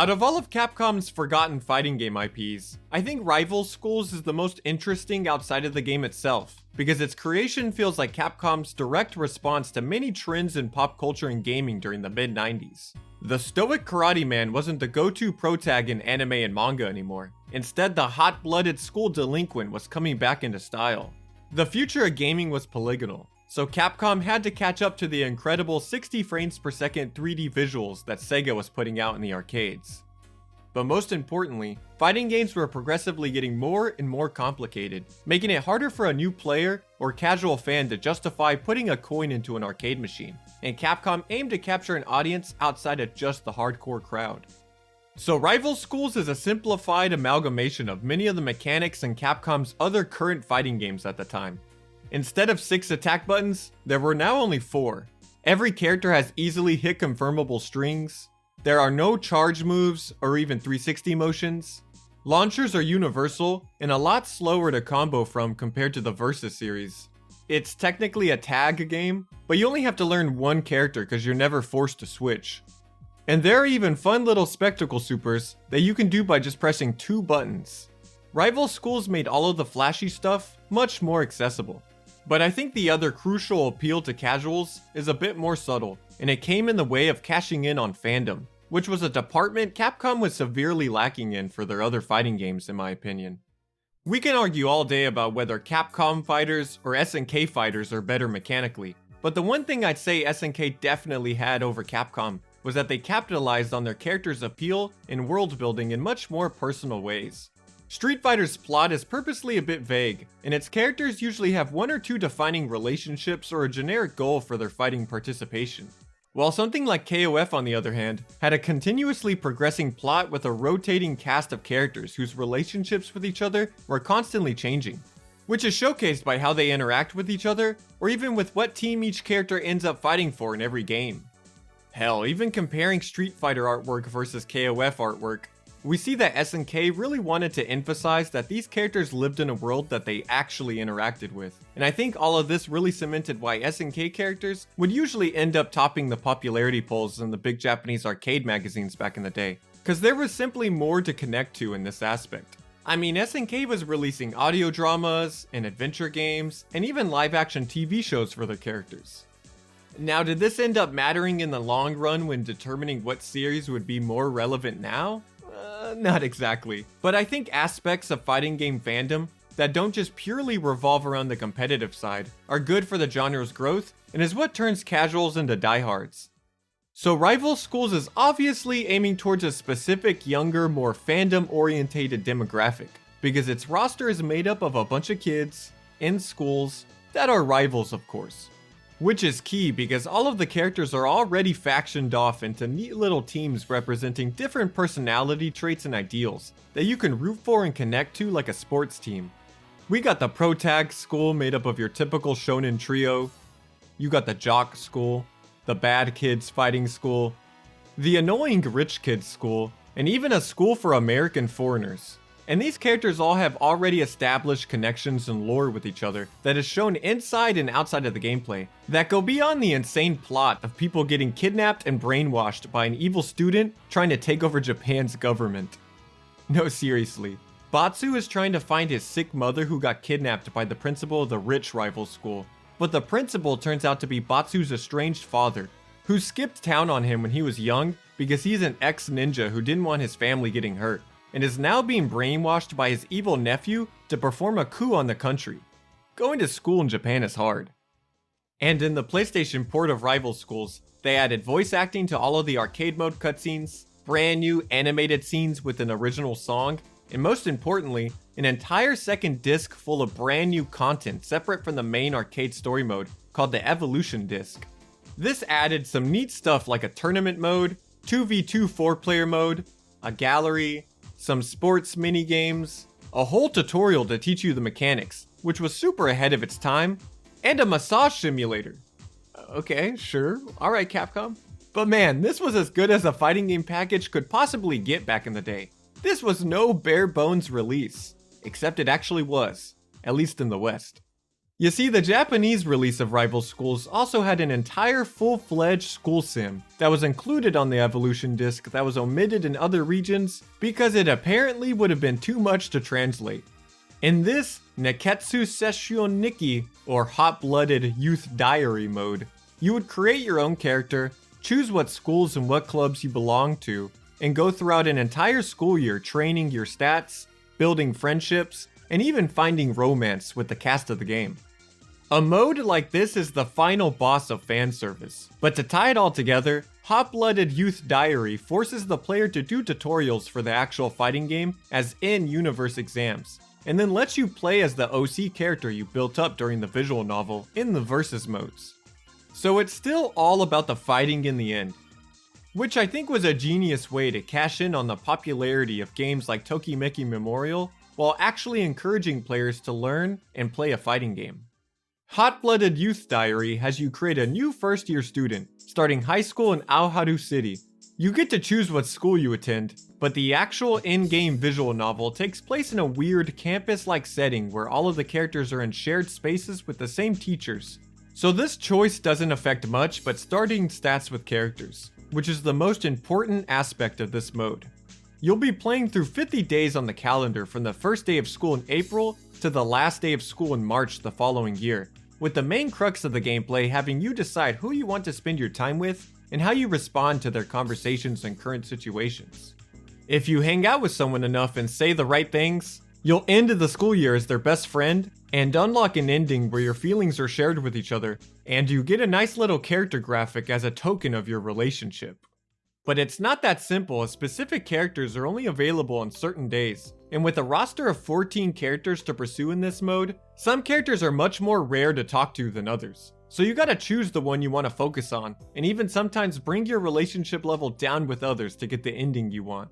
Out of all of Capcom's forgotten fighting game IPs, I think Rival Schools is the most interesting outside of the game itself, because its creation feels like Capcom's direct response to many trends in pop culture and gaming during the mid-90s. The stoic karate man wasn't the go-to protag in anime and manga anymore. Instead, the hot-blooded school delinquent was coming back into style. The future of gaming was polygonal, so Capcom had to catch up to the incredible 60 frames per second 3D visuals that Sega was putting out in the arcades. But most importantly, fighting games were progressively getting more and more complicated, making it harder for a new player or casual fan to justify putting a coin into an arcade machine, and Capcom aimed to capture an audience outside of just the hardcore crowd. So Rival Schools is a simplified amalgamation of many of the mechanics in Capcom's other current fighting games at the time. Instead of 6 attack buttons, there were now only 4. Every character has easily hit confirmable strings. There are no charge moves or even 360 motions. Launchers are universal and a lot slower to combo from compared to the Versus series. It's technically a tag game, but you only have to learn one character because you're never forced to switch. And there are even fun little spectacle supers that you can do by just pressing 2 buttons. Rival Schools made all of the flashy stuff much more accessible. But I think the other crucial appeal to casuals is a bit more subtle, and it came in the way of cashing in on fandom, which was a department Capcom was severely lacking in for their other fighting games in my opinion. We can argue all day about whether Capcom fighters or SNK fighters are better mechanically, but the one thing I'd say SNK definitely had over Capcom was that they capitalized on their characters' appeal and world building in much more personal ways. Street Fighter's plot is purposely a bit vague, and its characters usually have 1 or 2 defining relationships or a generic goal for their fighting participation. While something like KOF, on the other hand, had a continuously progressing plot with a rotating cast of characters whose relationships with each other were constantly changing, which is showcased by how they interact with each other, or even with what team each character ends up fighting for in every game. Hell, even comparing Street Fighter artwork versus KOF artwork, we see that SNK really wanted to emphasize that these characters lived in a world that they actually interacted with. And I think all of this really cemented why SNK characters would usually end up topping the popularity polls in the big Japanese arcade magazines back in the day, because there was simply more to connect to in this aspect. I mean, SNK was releasing audio dramas, and adventure games, and even live-action TV shows for their characters. Now, did this end up mattering in the long run when determining what series would be more relevant now? Not exactly. But I think aspects of fighting game fandom that don't just purely revolve around the competitive side are good for the genre's growth and is what turns casuals into diehards. So Rival Schools is obviously aiming towards a specific younger, more fandom-orientated demographic, because its roster is made up of a bunch of kids in schools that are rivals, of course. Which is key because all of the characters are already factioned off into neat little teams representing different personality traits and ideals that you can root for and connect to like a sports team. We got the Protag school made up of your typical shonen trio, you got the jock school, the bad kids fighting school, the annoying rich kids school, and even a school for American foreigners. And these characters all have already established connections and lore with each other that is shown inside and outside of the gameplay that go beyond the insane plot of people getting kidnapped and brainwashed by an evil student trying to take over Japan's government. No, seriously. Batsu is trying to find his sick mother who got kidnapped by the principal of the rich rival school, but the principal turns out to be Batsu's estranged father, who skipped town on him when he was young because he's an ex-ninja who didn't want his family getting hurt, and is now being brainwashed by his evil nephew to perform a coup on the country. Going to school in Japan is hard. And in the PlayStation port of Rival Schools, they added voice acting to all of the arcade mode cutscenes, brand new animated scenes with an original song, and most importantly, an entire second disc full of brand new content separate from the main arcade story mode called the Evolution disc. This added some neat stuff like a tournament mode, 2v2 4-player mode, a gallery, some sports mini-games, a whole tutorial to teach you the mechanics, which was super ahead of its time, and a massage simulator. Okay, sure, alright Capcom. But man, this was as good as a fighting game package could possibly get back in the day. This was no bare bones release, except it actually was, at least in the West. You see, the Japanese release of Rival Schools also had an entire full-fledged school sim that was included on the Evolution disc that was omitted in other regions because it apparently would have been too much to translate. In this Neketsu Sesshoun Nikki, or Hot-Blooded Youth Diary mode, you would create your own character, choose what schools and what clubs you belong to, and go throughout an entire school year training your stats, building friendships, and even finding romance with the cast of the game. A mode like this is the final boss of fan service, but to tie it all together, Hot-Blooded Youth Diary forces the player to do tutorials for the actual fighting game as in-universe exams, and then lets you play as the OC character you built up during the visual novel in the versus modes. So it's still all about the fighting in the end, which I think was a genius way to cash in on the popularity of games like Tokimeki Memorial while actually encouraging players to learn and play a fighting game. Hot-Blooded Youth Diary has you create a new first-year student, starting high school in Aoharu City. You get to choose what school you attend, but the actual in-game visual novel takes place in a weird campus-like setting where all of the characters are in shared spaces with the same teachers. So this choice doesn't affect much but starting stats with characters, which is the most important aspect of this mode. You'll be playing through 50 days on the calendar from the first day of school in April to the last day of school in March the following year, with the main crux of the gameplay having you decide who you want to spend your time with and how you respond to their conversations and current situations. If you hang out with someone enough and say the right things, you'll end the school year as their best friend and unlock an ending where your feelings are shared with each other, and you get a nice little character graphic as a token of your relationship. But it's not that simple, as specific characters are only available on certain days, and with a roster of 14 characters to pursue in this mode, some characters are much more rare to talk to than others. So you gotta choose the one you want to focus on, and even sometimes bring your relationship level down with others to get the ending you want.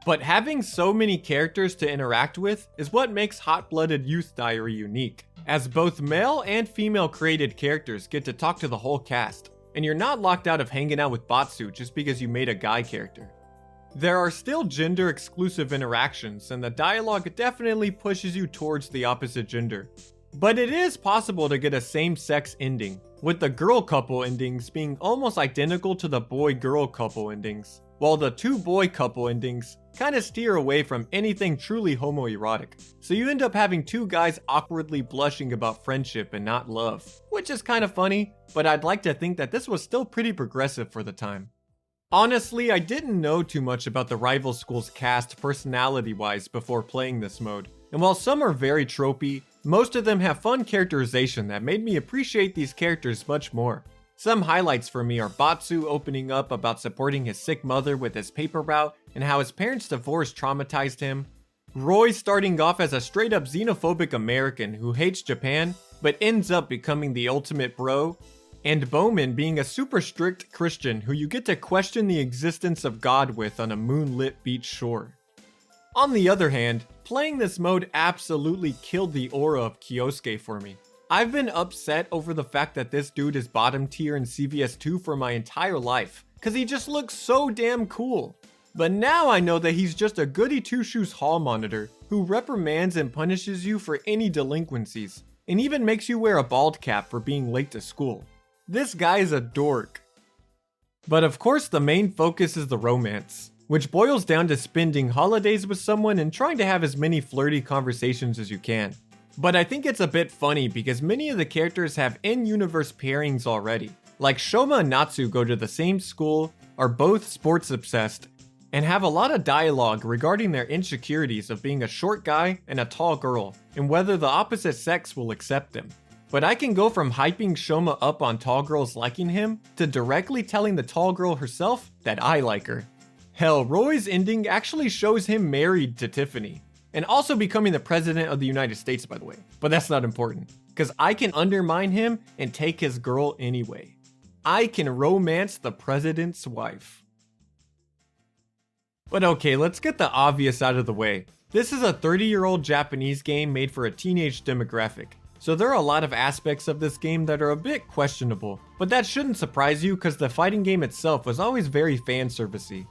But having so many characters to interact with is what makes Hot-Blooded Youth Diary unique, as both male and female created characters get to talk to the whole cast, and you're not locked out of hanging out with Batsu just because you made a guy character. There are still gender-exclusive interactions, and the dialogue definitely pushes you towards the opposite gender. But it is possible to get a same-sex ending, with the girl couple endings being almost identical to the boy-girl couple endings, while the two-boy couple endings kinda steer away from anything truly homoerotic. So you end up having two guys awkwardly blushing about friendship and not love, which is kinda funny, but I'd like to think that this was still pretty progressive for the time. Honestly, I didn't know too much about the Rival Schools cast personality-wise before playing this mode, and while some are very tropey, most of them have fun characterization that made me appreciate these characters much more. Some highlights for me are Batsu opening up about supporting his sick mother with his paper route and how his parents' divorce traumatized him, Roy starting off as a straight-up xenophobic American who hates Japan but ends up becoming the ultimate bro, and Bowman being a super strict Christian who you get to question the existence of God with on a moonlit beach shore. On the other hand, playing this mode absolutely killed the aura of Kyosuke for me. I've been upset over the fact that this dude is bottom tier in CVS2 for my entire life, cause he just looks so damn cool. But now I know that he's just a goody two-shoes hall monitor who reprimands and punishes you for any delinquencies, and even makes you wear a bald cap for being late to school. This guy is a dork. But of course the main focus is the romance, which boils down to spending holidays with someone and trying to have as many flirty conversations as you can. But I think it's a bit funny because many of the characters have in-universe pairings already. Like Shoma and Natsu go to the same school, are both sports obsessed, and have a lot of dialogue regarding their insecurities of being a short guy and a tall girl, and whether the opposite sex will accept them. But I can go from hyping Shoma up on tall girls liking him, to directly telling the tall girl herself that I like her. Hell, Roy's ending actually shows him married to Tiffany, and also becoming the president of the United States, by the way. But that's not important, because I can undermine him and take his girl anyway. I can romance the president's wife. But okay, let's get the obvious out of the way. This is a 30-year-old Japanese game made for a teenage demographic, so there are a lot of aspects of this game that are a bit questionable, but that shouldn't surprise you because the fighting game itself was always very fan-servicey.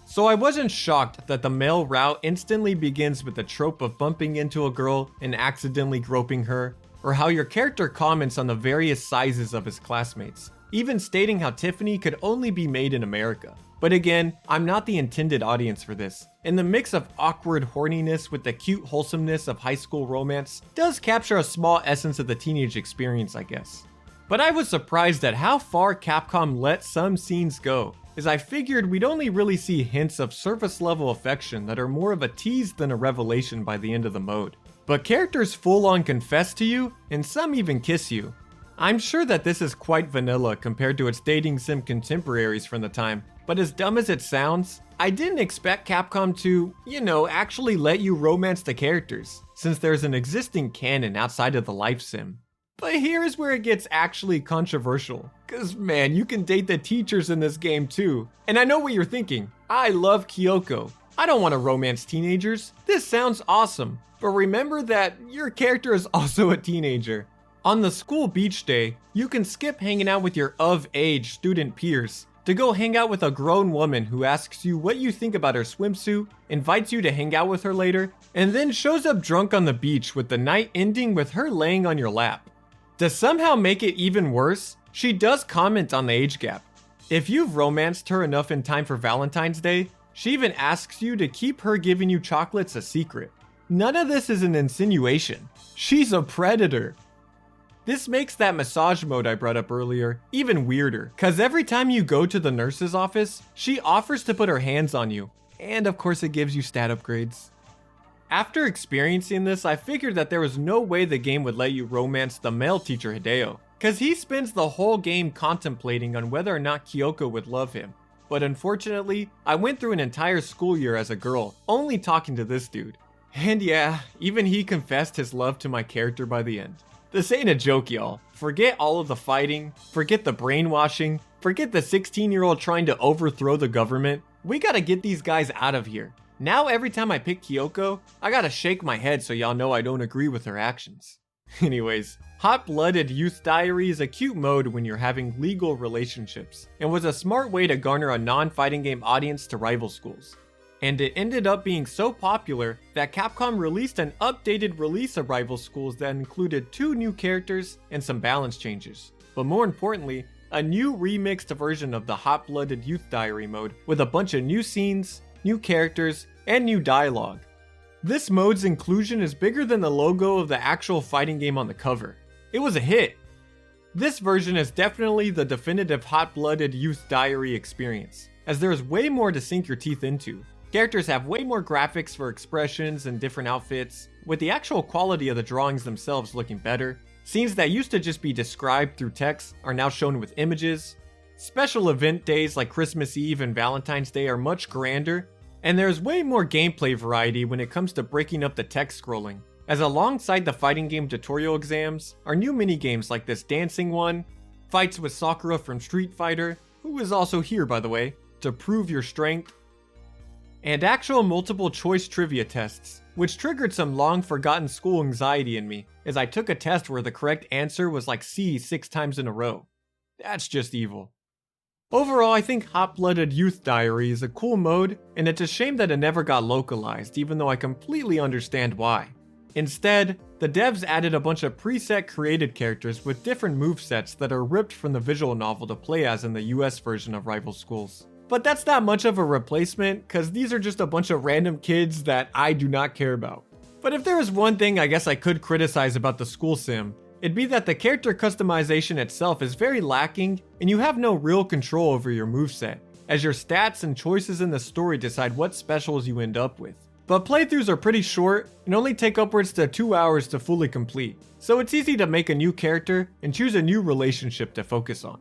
So I wasn't shocked that the male route instantly begins with the trope of bumping into a girl and accidentally groping her, or how your character comments on the various sizes of his classmates, even stating how Tiffany could only be made in America. But again, I'm not the intended audience for this, and the mix of awkward horniness with the cute wholesomeness of high school romance does capture a small essence of the teenage experience, I guess. But I was surprised at how far Capcom let some scenes go, as I figured we'd only really see hints of surface level affection that are more of a tease than a revelation by the end of the mode. But characters full on confess to you, and some even kiss you. I'm sure that this is quite vanilla compared to its dating sim contemporaries from the time, but as dumb as it sounds, I didn't expect Capcom to, actually let you romance the characters, since there's an existing canon outside of the life sim. But here's where it gets actually controversial, cause man, you can date the teachers in this game too. And I know what you're thinking, I love Kyoko. I don't want to romance teenagers, this sounds awesome. But remember that your character is also a teenager. On the school beach day, you can skip hanging out with your of-age student peers to go hang out with a grown woman who asks you what you think about her swimsuit, invites you to hang out with her later, and then shows up drunk on the beach with the night ending with her laying on your lap. To somehow make it even worse, she does comment on the age gap. If you've romanced her enough in time for Valentine's Day, she even asks you to keep her giving you chocolates a secret. None of this is an insinuation. She's a predator. This makes that massage mode I brought up earlier even weirder, cause every time you go to the nurse's office, she offers to put her hands on you, and of course it gives you stat upgrades. After experiencing this, I figured that there was no way the game would let you romance the male teacher Hideo, cause he spends the whole game contemplating on whether or not Kyoko would love him. But unfortunately, I went through an entire school year as a girl, only talking to this dude. And yeah, even he confessed his love to my character by the end. This ain't a joke, y'all. Forget all of the fighting, forget the brainwashing, forget the 16-year-old trying to overthrow the government. We gotta get these guys out of here. Now every time I pick Kyoko, I gotta shake my head so y'all know I don't agree with her actions. Anyways, Hotblooded Youth Diary is a cute mode when you're having legal relationships, and was a smart way to garner a non-fighting game audience to rival schools. And it ended up being so popular that Capcom released an updated release of Rival Schools that included 2 new characters and some balance changes. But more importantly, a new remixed version of the Hotblooded Youth Diary mode with a bunch of new scenes, new characters, and new dialogue. This mode's inclusion is bigger than the logo of the actual fighting game on the cover. It was a hit. This version is definitely the definitive Hotblooded Youth Diary experience, as there is way more to sink your teeth into. Characters have way more graphics for expressions and different outfits, with the actual quality of the drawings themselves looking better. Scenes that used to just be described through text are now shown with images. Special event days like Christmas Eve and Valentine's Day are much grander, and there's way more gameplay variety when it comes to breaking up the text scrolling. As alongside the fighting game tutorial exams are new minigames like this dancing one, fights with Sakura from Street Fighter, who is also here by the way, to prove your strength, and actual multiple choice trivia tests, which triggered some long forgotten school anxiety in me, as I took a test where the correct answer was like C 6 times in a row. That's just evil. Overall, I think Hotblooded Youth Diary is a cool mode, and it's a shame that it never got localized, even though I completely understand why. Instead, the devs added a bunch of preset created characters with different movesets that are ripped from the visual novel to play as in the US version of Rival Schools. But that's not much of a replacement, cause these are just a bunch of random kids that I do not care about. But if there is one thing I guess I could criticize about the school sim, it'd be that the character customization itself is very lacking, and you have no real control over your moveset, as your stats and choices in the story decide what specials you end up with. But playthroughs are pretty short, and only take upwards to 2 hours to fully complete, so it's easy to make a new character and choose a new relationship to focus on.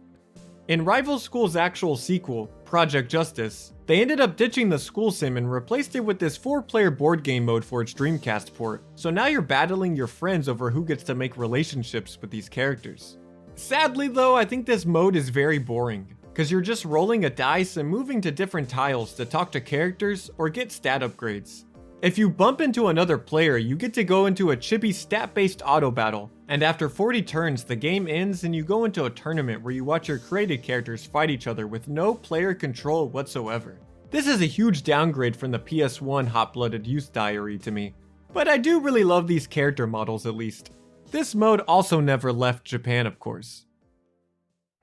In Rival School's actual sequel, Project Justice, they ended up ditching the school sim and replaced it with this 4-player board game mode for its Dreamcast port, so now you're battling your friends over who gets to make relationships with these characters. Sadly though, I think this mode is very boring, cause you're just rolling a dice and moving to different tiles to talk to characters or get stat upgrades. If you bump into another player, you get to go into a chippy stat-based auto battle, and after 40 turns, the game ends and you go into a tournament where you watch your created characters fight each other with no player control whatsoever. This is a huge downgrade from the PS1 Hotblooded Youth Diary to me, but I do really love these character models at least. This mode also never left Japan, of course.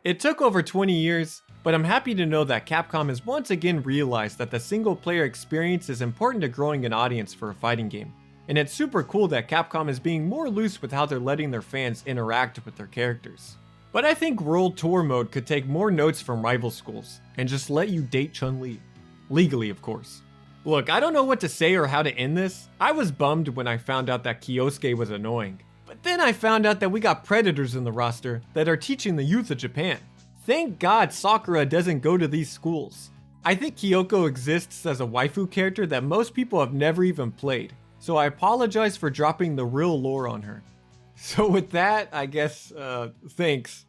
It took over 20 years, but I'm happy to know that Capcom has once again realized that the single player experience is important to growing an audience for a fighting game. And it's super cool that Capcom is being more loose with how they're letting their fans interact with their characters. But I think World Tour mode could take more notes from rival schools, and just let you date Chun-Li. Legally, of course. Look, I don't know what to say or how to end this. I was bummed when I found out that Kyosuke was annoying. But then I found out that we got predators in the roster that are teaching the youth of Japan. Thank God Sakura doesn't go to these schools. I think Kyoko exists as a waifu character that most people have never even played, so I apologize for dropping the real lore on her. So with that, I guess, thanks.